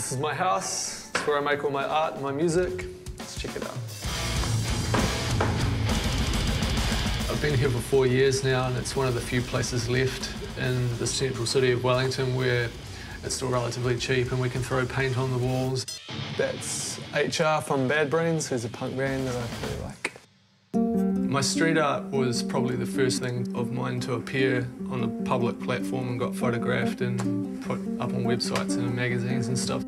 This is my house. It's where I make all my art and my music. Let's check it out. I've been here for 4 years now, and it's one of the few places left in the central city of Wellington where it's still relatively cheap and we can throw paint on the walls. That's HR from Bad Brains, who's a punk band that I really like. My street art was probably the first thing of mine to appear on a public platform and got photographed and put up on websites and in magazines and stuff.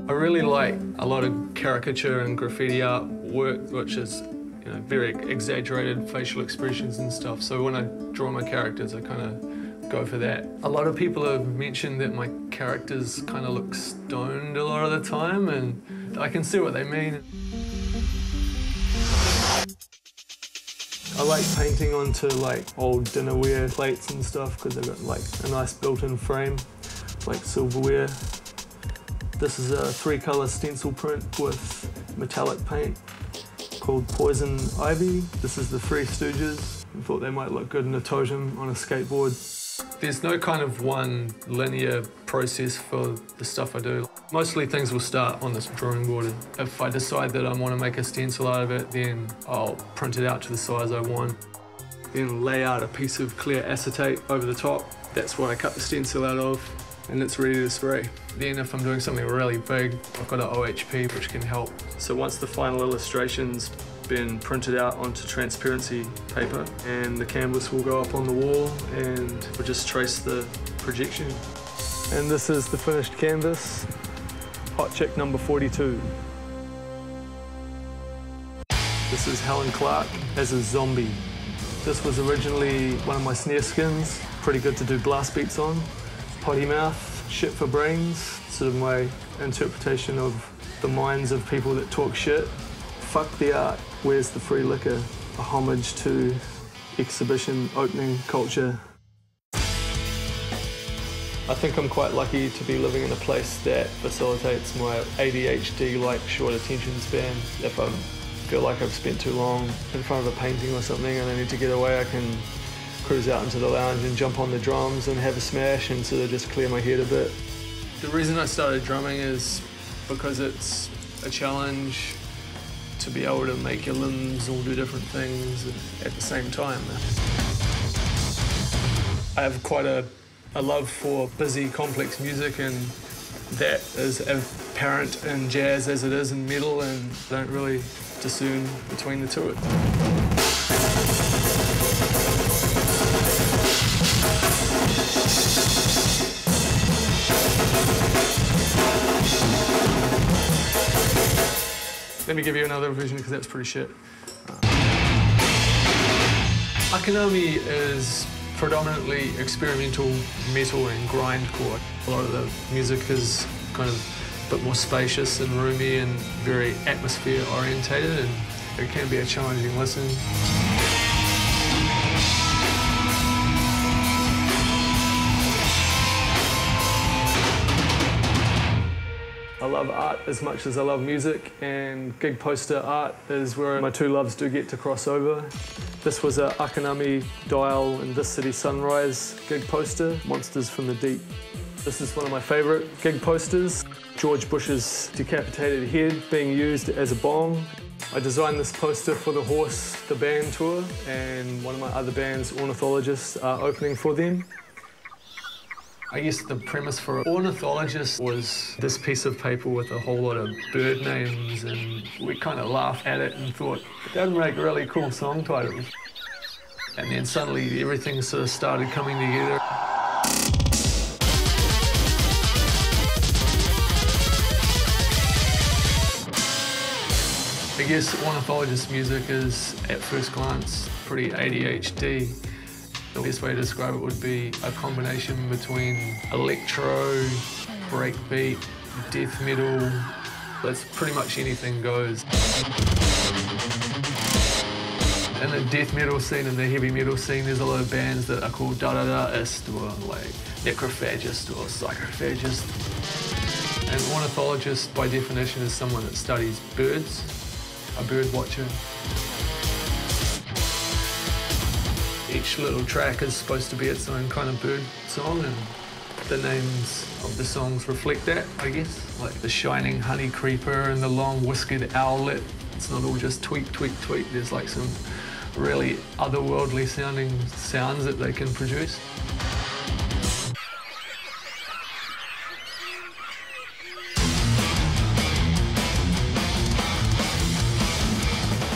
I really like a lot of caricature and graffiti art work, which is very exaggerated facial expressions and stuff. So when I draw my characters, I kind of go for that. A lot of people have mentioned that my characters kind of look stoned a lot of the time, and I can see what they mean. I like painting onto old dinnerware plates and stuff because they've got a nice built-in frame, like silverware. This is a 3-colour stencil print with metallic paint called Poison Ivy. This is the Three Stooges. I thought they might look good in a totem on a skateboard. There's no kind of one linear process for the stuff I do. Mostly things will start on this drawing board. If I decide that I want to make a stencil out of it, then I'll print it out to the size I want. Then lay out a piece of clear acetate over the top. That's what I cut the stencil out of, and it's ready to spray. Then if I'm doing something really big, I've got an OHP which can help. So once the final illustration's been printed out onto transparency paper, and the canvas will go up on the wall and we'll just trace the projection. And this is the finished canvas, Hot Chick number 42. This is Helen Clark as a zombie. This was originally one of my snare skins, pretty good to do blast beats on. Potty mouth, shit for brains, sort of my interpretation of the minds of people that talk shit. Fuck the art, where's the free liquor? A homage to exhibition opening culture. I think I'm quite lucky to be living in a place that facilitates my ADHD-like short attention span. If I feel like I've spent too long in front of a painting or something and I need to get away, I can cruise out into the lounge and jump on the drums and have a smash and sort of just clear my head a bit. The reason I started drumming is because it's a challenge to be able to make your limbs all do different things at the same time. I have quite a love for busy, complex music, and that is apparent in jazz as it is in metal, and I don't really discern between the two. Let me give you another version because that's pretty shit. Akanami is predominantly experimental metal and grindcore. A lot of the music is kind of a bit more spacious and roomy and very atmosphere orientated, and it can be a challenging listen. I love art as much as I love music, and gig poster art is where my two loves do get to cross over. This was a Akanami Dial and This City Sunrise gig poster, Monsters from the Deep. This is one of my favourite gig posters, George Bush's decapitated head being used as a bong. I designed this poster for the Horse, the band tour, and one of my other bands, Ornithologists, are opening for them. I guess the premise for Ornithologist was this piece of paper with a whole lot of bird names, and we kind of laughed at it and thought, that would make really cool song titles. And then suddenly everything sort of started coming together. I guess ornithologist music is, at first glance, pretty ADHD. The best way to describe it would be a combination between electro, breakbeat, death metal. It's pretty much anything goes. In the death metal scene and the heavy metal scene, there's a lot of bands that are called da-da-da-ist or like necrophagist or psychophagist. An ornithologist, by definition, is someone that studies birds, a bird watcher. Each little track is supposed to be its own kind of bird song, and The names of the songs reflect that, I guess. Like the shining honey creeper and the long whiskered owlet. It's not all just tweet, tweet, tweet. There's like some really otherworldly sounding sounds that they can produce.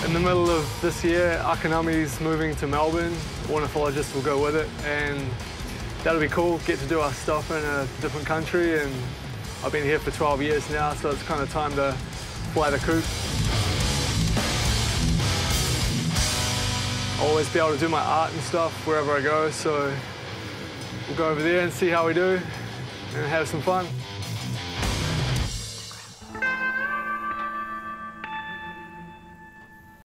In the middle of this year, Akanami's moving to Melbourne. Ornithologists will go with it, and that'll be cool. Get to do our stuff in a different country, and I've been here for 12 years now, so it's kind of time to fly the coop. I'll always be able to do my art and stuff wherever I go, so we'll go over there and see how we do and have some fun.